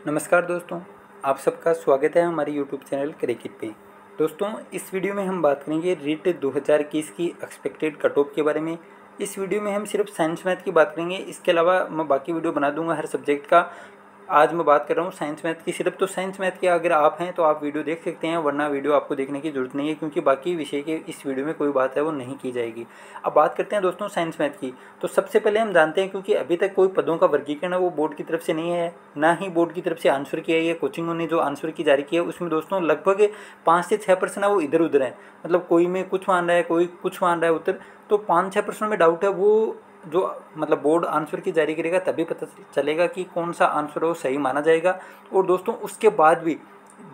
नमस्कार दोस्तों, आप सबका स्वागत है हमारे यूट्यूब चैनल क्रिकेट पे। दोस्तों, इस वीडियो में हम बात करेंगे रीट 2021 की एक्सपेक्टेड कट ऑफ के बारे में। इस वीडियो में हम सिर्फ साइंस मैथ की बात करेंगे, इसके अलावा मैं बाकी वीडियो बना दूंगा हर सब्जेक्ट का। आज मैं बात कर रहा हूँ साइंस मैथ की सिर्फ, तो साइंस मैथ के अगर आप हैं तो आप वीडियो देख सकते हैं, वरना वीडियो आपको देखने की जरूरत नहीं है, क्योंकि बाकी विषय के इस वीडियो में कोई बात है वो नहीं की जाएगी। अब बात करते हैं दोस्तों साइंस मैथ की। तो सबसे पहले हम जानते हैं, क्योंकि अभी तक कोई पदों का वर्गीकरण है वो बोर्ड की तरफ से नहीं है, ना ही बोर्ड की तरफ से आंसर किया है। कोचिंगों ने जो आंसर की जारी किया है उसमें दोस्तों लगभग 5 से 6% है वो इधर उधर है, मतलब कोई में कुछ मान रहा है, कोई कुछ मान रहा है उत्तर। तो 5-6% में डाउट है, वो जो मतलब बोर्ड आंसर की जारी करेगा तभी पता चलेगा कि कौन सा आंसर वो सही माना जाएगा। और दोस्तों उसके बाद भी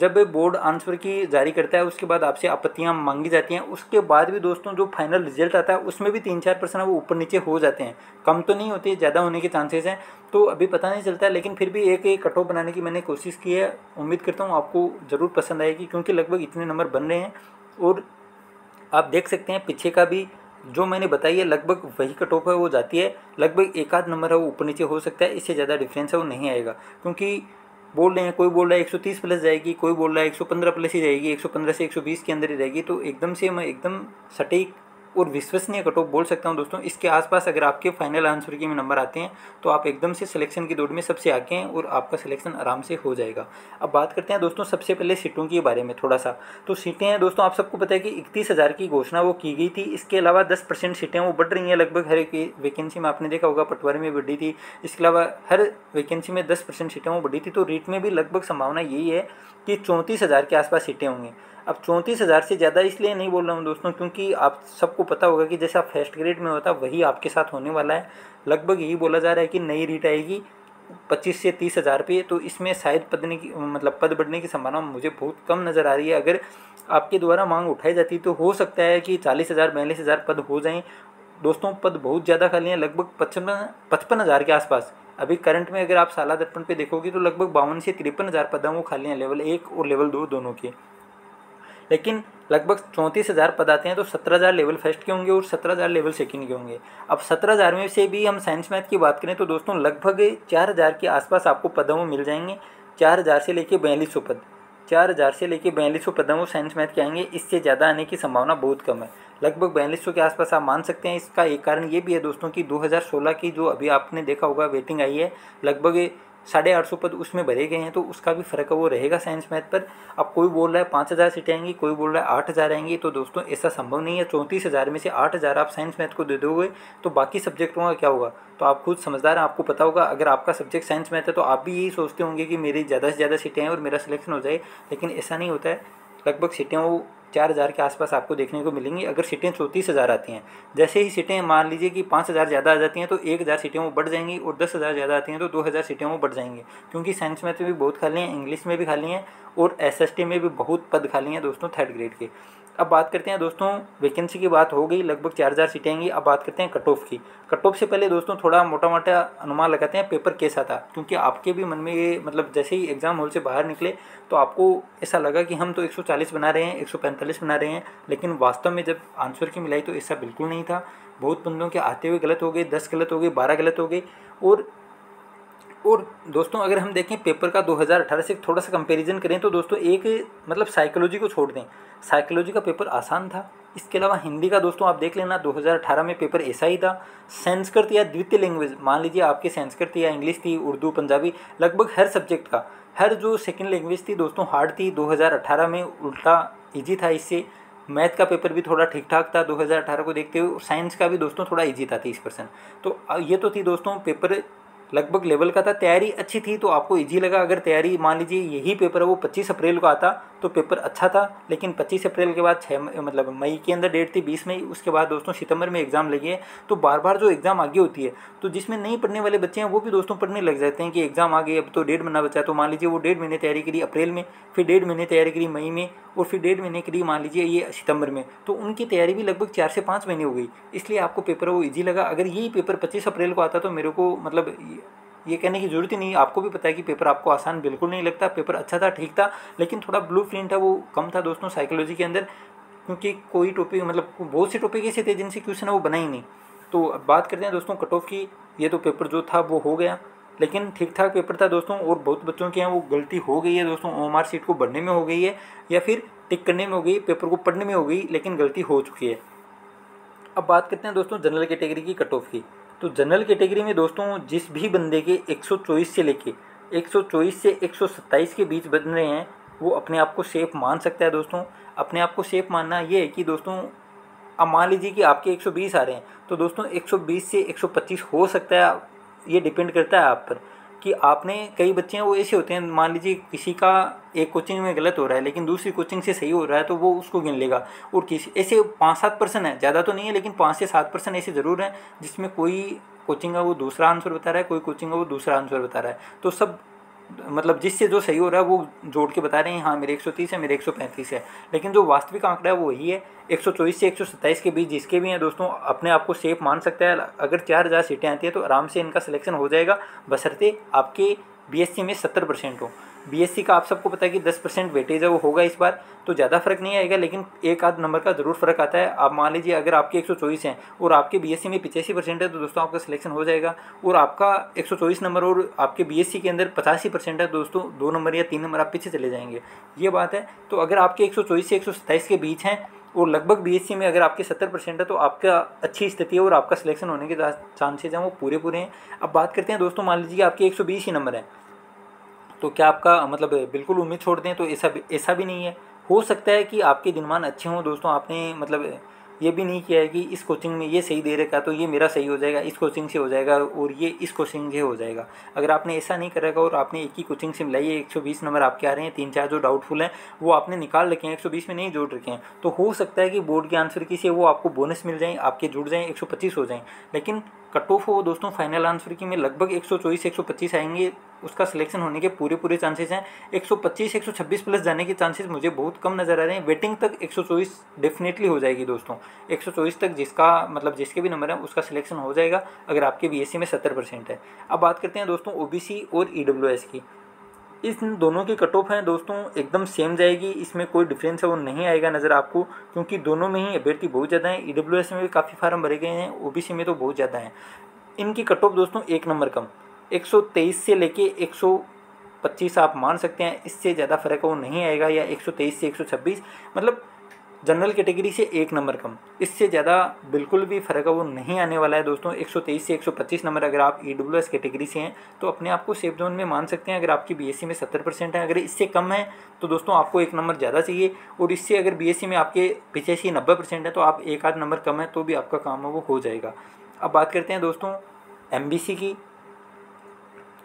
जब बोर्ड आंसर की जारी करता है उसके बाद आपसे आपत्तियां मांगी जाती हैं, उसके बाद भी दोस्तों जो फाइनल रिजल्ट आता है उसमें भी 3-4% वो ऊपर नीचे हो जाते हैं, कम तो नहीं होते, ज़्यादा होने के चांसेस हैं। तो अभी पता नहीं चलता है, लेकिन फिर भी एक कट ऑफ बनाने की मैंने कोशिश की है। उम्मीद करता हूँ आपको ज़रूर पसंद आएगी, क्योंकि लगभग इतने नंबर बन रहे हैं। और आप देख सकते हैं पीछे का भी जो मैंने बताई है लगभग वही कट ऑफ है वो जाती है। लगभग एक आध नंबर है वो ऊपर नीचे हो सकता है, इससे ज़्यादा डिफरेंस है वो नहीं आएगा। क्योंकि बोल रहे हैं, कोई बोल रहा है 130 प्लस जाएगी, कोई बोल रहा है 115 प्लस ही जाएगी, 115 से 120 के अंदर ही रहेगी। तो एकदम से मैं एकदम सटीक और विश्वसनीय कट ऑफ बोल सकता हूं दोस्तों। इसके आसपास अगर आपके फाइनल आंसर के में नंबर आते हैं तो आप एकदम से सिलेक्शन की दौड़ में सबसे आगे हैं और आपका सिलेक्शन आराम से हो जाएगा। अब बात करते हैं दोस्तों सबसे पहले सीटों के बारे में थोड़ा सा। तो सीटें हैं दोस्तों, आप सबको पता है कि 31,000 की घोषणा वो की गई थी। इसके अलावा 10% सीटें वो बढ़ रही हैं लगभग हर एक वैकेंसी में। आपने देखा होगा पटवारी में बढ़ी थी, इसके अलावा हर वैकेंसी में 10% सीटें वो बढ़ी थी। तो रीट में भी लगभग संभावना यही है कि 34,000 के आसपास सीटें होंगी। अब 34,000 से ज़्यादा इसलिए नहीं बोल रहा हूँ दोस्तों, क्योंकि आप सबको पता होगा कि जैसा फर्स्ट ग्रेड में होता वही आपके साथ होने वाला है। लगभग यही बोला जा रहा है कि नई रीट आएगी 25 से 30,000 पे। तो इसमें शायद पद बढ़ने की संभावना मुझे बहुत कम नज़र आ रही है। अगर आपके द्वारा मांग उठाई जाती तो हो सकता है कि 40,000 42,000 पद हो जाएँ दोस्तों। पद बहुत ज़्यादा खाली हैं, लगभग 55,000 के आसपास। अभी करंट में अगर आप साला दर्पण पे देखोगे तो लगभग 52 से 53,000 पद हैं वो खाली हैं, लेवल 1 और लेवल 2 दोनों के। लेकिन लगभग 34,000 पद आते हैं, तो 17,000 लेवल फर्स्ट के होंगे और 17,000 लेवल सेकंड के होंगे। अब 17,000 में से भी हम साइंस मैथ की बात करें तो दोस्तों लगभग 4,000 के आसपास आपको पदों में मिल जाएंगे। 4,000 से लेके 4,200 पद, 4,000 से लेके 4,200 पदों में साइंस मैथ के आएंगे। इससे ज़्यादा आने की संभावना बहुत कम है, लगभग 4,200 के आसपास आप मान सकते हैं। इसका एक कारण ये भी है दोस्तों कि 2016 की जो अभी आपने देखा होगा वेटिंग आई है, लगभग 850 पद उसमें भरे गए हैं, तो उसका भी फर्क वो रहेगा साइंस मैथ पर। अब कोई बोल रहा है 5,000 सीटें आएंगी, कोई बोल रहा है 8,000 आएंगी। तो दोस्तों ऐसा संभव नहीं है। 34,000 में से 8,000 आप साइंस मैथ को दे दोगे तो बाकी सब्जेक्टों का क्या होगा। तो आप खुद समझदार हैं, आपको पता होगा। अगर आपका सब्जेक्ट साइंस मैथ है तो आप भी यही सोचते होंगे कि मेरी ज़्यादा से ज़्यादा सीटें हैं और मेरा सिलेक्शन हो जाए, लेकिन ऐसा नहीं होता है। लगभग सीटें वो 4,000 के आसपास आपको देखने को मिलेंगी अगर सीटें 34,000 आती हैं। जैसे ही सीटें मान लीजिए कि 5,000 ज़्यादा आ जाती हैं तो 1,000 सीटें वो बढ़ जाएंगी, और 10,000 ज़्यादा आती हैं तो 2,000 सीटें वो बढ़ जाएंगी। क्योंकि साइंस मैथ में भी बहुत खाली हैं, इंग्लिश में भी खाली हैं, और एसएसटी में भी बहुत पद खाली हैं दोस्तों थर्ड ग्रेड के। अब बात करते हैं दोस्तों, वैकेंसी की बात हो गई, लगभग 4,000 सीटें आएंगी। अब बात करते हैं कट ऑफ की। कट ऑफ से पहले दोस्तों थोड़ा मोटा मोटा अनुमान लगाते हैं पेपर कैसा था, क्योंकि आपके भी मन में ये मतलब जैसे ही एग्जाम हॉल से बाहर निकले तो आपको ऐसा लगा कि हम तो 140 बना रहे हैं, 145 बना रहे हैं, लेकिन वास्तव में जब आंसर की मिलाई तो ऐसा बिल्कुल नहीं था। बहुत बंदों के आते हुए गलत हो गए, 10 गलत हो गए, 12 गलत हो गए। और दोस्तों अगर हम देखें पेपर का 2018 से थोड़ा सा कंपैरिजन करें तो दोस्तों एक मतलब साइकोलॉजी को छोड़ दें, साइकोलॉजी का पेपर आसान था। इसके अलावा हिंदी का दोस्तों आप देख लेना 2018 में पेपर ऐसा ही था। संस्कृत या द्वितीय लैंग्वेज, मान लीजिए आपके संस्कृत या इंग्लिश थी, उर्दू, पंजाबी, लगभग हर सब्जेक्ट का हर जो सेकेंड लैंग्वेज थी दोस्तों हार्ड थी। 2018 में उल्टा ईजी था इससे। मैथ का पेपर भी थोड़ा ठीक ठाक था 2018 को देखते हुए। साइंस का भी दोस्तों थोड़ा ईजी था 30%। तो ये तो थी दोस्तों पेपर लगभग लेवल का था। तैयारी अच्छी थी तो आपको इजी लगा। अगर तैयारी मान लीजिए यही पेपर है वो 25 अप्रैल को आता तो पेपर अच्छा था, लेकिन 25 अप्रैल के बाद मतलब मई के अंदर डेट थी 20 मई, उसके बाद दोस्तों सितंबर में एग्जाम लगी है। तो बार बार जो एग्जाम आगे होती है तो जिसमें नहीं पढ़ने वाले बच्चे हैं वो भी दोस्तों पढ़ने लग जाते हैं कि एग्जाम आ गई, अब तो 1.5 महीना बचा है। तो मान लीजिए वो 1.5 महीने तैयारी करी अप्रैल में, फिर 1.5 महीने तैयारी करी मई में, और फिर 1.5 महीने करी मान लीजिए ये सितंबर में। तो उनकी तैयारी भी लगभग 4 से 5 महीने हो गई, इसलिए आपको पेपर वो ईजी लगा। अगर यही पेपर 25 अप्रैल को आता तो मेरे को मतलब ये कहने की जरूरत ही नहीं, आपको भी पता है कि पेपर आपको आसान बिल्कुल नहीं लगता। पेपर अच्छा था, ठीक था, लेकिन थोड़ा ब्लू प्रिंट है वो कम था दोस्तों साइकोलॉजी के अंदर, क्योंकि कोई टॉपिक मतलब बहुत से टॉपिक ऐसे थे जिनसे क्वेश्चन है वो बना ही नहीं। तो अब बात करते हैं दोस्तों कट ऑफ की। ये तो पेपर जो था वो हो गया, लेकिन ठीक ठाक पेपर था दोस्तों, और बहुत बच्चों के यहाँ वो गलती हो गई है दोस्तों, ओएमआर शीट को भरने में हो गई है या फिर टिक करने में हो गई, पेपर को पढ़ने में हो गई, लेकिन गलती हो चुकी है। अब बात करते हैं दोस्तों जनरल कैटेगरी की कट ऑफ की। तो जनरल कैटेगरी में दोस्तों जिस भी बंदे के 124 से लेके 124 से 127 के बीच बन रहे हैं, वो अपने आप को सेफ मान सकता है दोस्तों। अपने आप को सेफ मानना ये है कि दोस्तों अब मान लीजिए कि आपके 120 आ रहे हैं, तो दोस्तों 120 से 125 हो सकता है, ये डिपेंड करता है आप पर कि आपने, कई बच्चे हैं वो ऐसे होते हैं, मान लीजिए किसी का एक कोचिंग में गलत हो रहा है लेकिन दूसरी कोचिंग से सही हो रहा है, तो वो उसको गिन लेगा। और किसी ऐसे 5-7% है, ज़्यादा तो नहीं है लेकिन 5 से 7% ऐसे ज़रूर हैं जिसमें कोई कोचिंग है वो दूसरा आंसर बता रहा है, कोई कोचिंग है वो दूसरा आंसर बता रहा है। तो सब मतलब जिससे जो सही हो रहा है वो जोड़ के बता रहे हैं हाँ मेरे 130 है, मेरे 135 है, लेकिन जो वास्तविक आंकड़ा है वो वही है 124 से 127 के बीच जिसके भी हैं दोस्तों, अपने आप को सेफ मान सकता है। अगर 4000 सीटें आती हैं तो आराम से इनका सिलेक्शन हो जाएगा, बशर्ते आपके बीएससी में 70% हो। बीएससी का आप सबको पता है कि 10% वेटेज है वो होगा इस बार, तो ज़्यादा फर्क नहीं आएगा, लेकिन एक आध नंबर का ज़रूर फर्क आता है। आप मान लीजिए अगर आपके 124 हैं और आपके बीएससी में 85% है तो दोस्तों आपका सिलेक्शन हो जाएगा, और आपका 124 नंबर और आपके बीएससी के अंदर 85% है दोस्तों, 2 नंबर या 3 नंबर आप पीछे चले जाएंगे, ये बात है। तो अगर आपके 124 से 127 के बीच हैं और लगभग बीएससी में अगर आपके 70% है तो आपका अच्छी स्थिति है और आपका सिलेक्शन होने के चांसेज हैं वो पूरे हैं। अब बात करते हैं दोस्तों, मान लीजिए आपके 120 ही नंबर है, तो क्या आपका मतलब बिल्कुल उम्मीद छोड़ दें? तो ऐसा भी नहीं है। हो सकता है कि आपके दिनमान अच्छे हों दोस्तों, आपने मतलब ये भी नहीं किया है कि इस कोचिंग में ये सही दे रखा तो ये मेरा सही हो जाएगा, इस कोचिंग से हो जाएगा और ये इस कोचिंग से हो जाएगा। अगर आपने ऐसा नहीं कर रखा और आपने एक ही कोचिंग से मिलाई है, 120 नंबर आपके आ रहे हैं, 3-4 जो डाउटफुल हैं वो आपने निकाल रखे हैं, 120 में नहीं जोड़ रखे हैं, तो हो सकता है कि बोर्ड के आंसर की से वो आपको बोनस मिल जाए, आपके जुड़ जाएँ, 125 हो जाएँ। लेकिन कट ऑफ हो दोस्तों फाइनल आंसर की में लगभग 124 125 आएंगे, उसका सिलेक्शन होने के पूरे चांसेस हैं। 125 126 प्लस जाने के चांसेस मुझे बहुत कम नज़र आ रहे हैं। वेटिंग तक 124 डेफिनेटली हो जाएगी दोस्तों, 124 तक जिसका मतलब जिसके भी नंबर है उसका सिलेक्शन हो जाएगा अगर आपके बीएससी में 70% है। अब बात करते हैं दोस्तों ओबीसी और ईडब्ल्यूएस की। इन दोनों की कट ऑफ हैं दोस्तों एकदम सेम जाएगी, इसमें कोई डिफरेंस है वो नहीं आएगा नज़र आपको, क्योंकि दोनों में ही अभ्यर्थी बहुत ज़्यादा हैं। ईडब्ल्यूएस में भी काफ़ी फार्म भरे गए हैं, ओबीसी में तो बहुत ज़्यादा हैं। इनकी कट ऑफ दोस्तों 1 नंबर कम, 123 से लेके 125 आप मान सकते हैं, इससे ज़्यादा फर्क वो नहीं आएगा, या 123 से 126 मतलब जनरल कैटेगरी से 1 नंबर कम, इससे ज़्यादा बिल्कुल भी फ़र्क है वो नहीं आने वाला है दोस्तों। 123 से 125 नंबर अगर आप ईडब्ल्यूएस कैटेगरी से हैं तो अपने आप को सेफ जोन में मान सकते हैं। अगर आपकी बीएससी में 70% है, अगर इससे कम है तो दोस्तों आपको 1 नंबर ज़्यादा चाहिए, और इससे अगर बीएससी में आपके 85-90% है तो आप 1 आध नंबर कम है तो भी आपका काम है वो हो जाएगा। अब बात करते हैं दोस्तों एमबीसी की।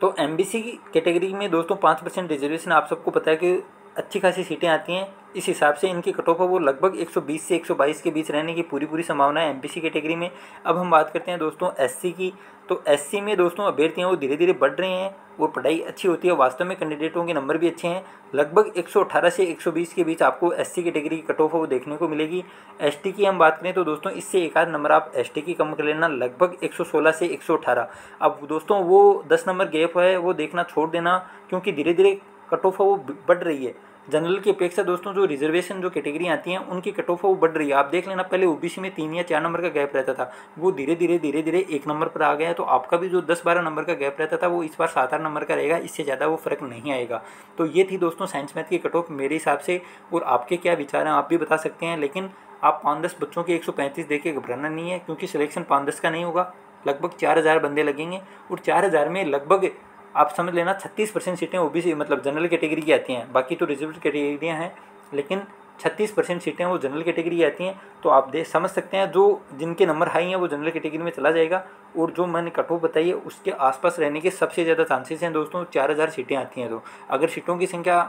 तो एमबीसी की कैटेगरी में दोस्तों 5% रिजर्वेशन आप सबको पता है कि अच्छी खासी सीटें आती हैं, इस हिसाब से इनकी कट ऑफ है वो लगभग 120 से 122 के बीच रहने की पूरी संभावना है एमपीसी कैटेगरी में। अब हम बात करते हैं दोस्तों एससी की। तो एससी में दोस्तों अभ्यर्थी हैं वो धीरे धीरे बढ़ रहे हैं और पढ़ाई अच्छी होती है, वास्तव में कैंडिडेटों के नंबर भी अच्छे हैं। लगभग 118 से 120 के बीच आपको एससी कैटेगरी की कट ऑफ है वो देखने को मिलेगी। एसटी की हम बात करें तो दोस्तों इससे एक आध नंबर आप एसटी की कम कर लेना, लगभग 116 से 118। अब दोस्तों वो 10 नंबर गैप है वो देखना छोड़ देना, क्योंकि धीरे धीरे कट ऑफ है वो बढ़ रही है। जनरल की अपेक्षा दोस्तों जो रिजर्वेशन जो कैटेगरी आती हैं उनकी कट ऑफ वो बढ़ रही है। आप देख लेना, पहले ओबीसी में 3 या 4 नंबर का गैप रहता था, वो धीरे धीरे 1 नंबर पर आ गया है। तो आपका भी जो 10-12 नंबर का गैप रहता था वो इस बार 7-8 नंबर का रहेगा, इससे ज़्यादा वो फर्क नहीं आएगा। तो ये थी दोस्तों साइंस मैथ की कट ऑफ मेरे हिसाब से, और आपके क्या विचार हैं आप भी बता सकते हैं। लेकिन आप 5-10 बच्चों के 135 देख के घबराना नहीं है, क्योंकि सिलेक्शन 5-10 का नहीं होगा, लगभग 4000 बंदे लगेंगे, और 4000 में लगभग आप समझ लेना 36% सीटें ओबीसी मतलब जनरल कैटेगरी की आती हैं। बाकी तो रिजर्व कैटेगरियाँ हैं, लेकिन 36% सीटें वो जनरल कैटेगरी की आती हैं। तो आप समझ सकते हैं जो जिनके नंबर हाई हैं वो जनरल कैटेगरी में चला जाएगा, और जो मैंने कट ऑफ बताई है उसके आसपास रहने के सबसे ज़्यादा चांसेस हैं दोस्तों। 4000 सीटें आती हैं, तो अगर सीटों की संख्या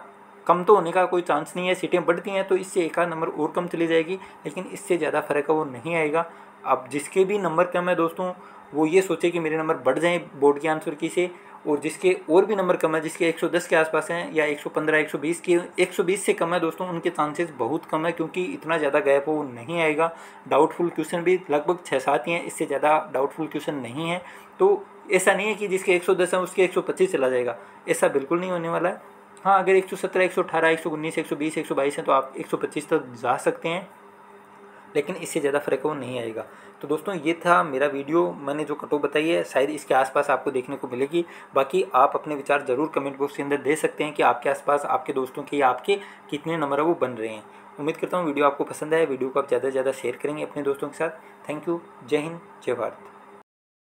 कम तो होने का कोई चांस नहीं है, सीटें बढ़ती हैं तो इससे एक आध नंबर और कम चली जाएगी, लेकिन इससे ज़्यादा फर्क है वो नहीं आएगा। अब जिसके भी नंबर कम है दोस्तों वो ये सोचे कि मेरे नंबर बढ़ जाएं बोर्ड के आंसर की से, और जिसके और भी नंबर कम है, जिसके 110 के आसपास हैं या 115 120 की 120 से कम है दोस्तों, उनके चांसेस बहुत कम है, क्योंकि इतना ज़्यादा गैप वो नहीं आएगा। डाउटफुल क्वेश्चन भी लगभग 6-7 ही हैं, इससे ज़्यादा डाउटफुल क्वेश्चन नहीं है। तो ऐसा नहीं है कि जिसके 110 है उसके 125 चला जाएगा, ऐसा बिल्कुल नहीं होने वाला है। हाँ, अगर 117 118 119 120 122 है तो आप 125 तक जा सकते हैं। लेकिन इससे ज़्यादा फ़र्क वो नहीं आएगा। तो दोस्तों ये था मेरा वीडियो, मैंने जो कट ऑफ बताई है शायद इसके आसपास आपको देखने को मिलेगी। बाकी आप अपने विचार ज़रूर कमेंट बॉक्स के अंदर दे सकते हैं कि आपके आसपास आपके दोस्तों के या आपके कितने नंबर है वो बन रहे हैं। उम्मीद करता हूँ वीडियो आपको पसंद आया। वीडियो को आप ज़्यादा से ज़्यादा शेयर करेंगे अपने दोस्तों के साथ। Thank you. जय हिंद, जय भारत।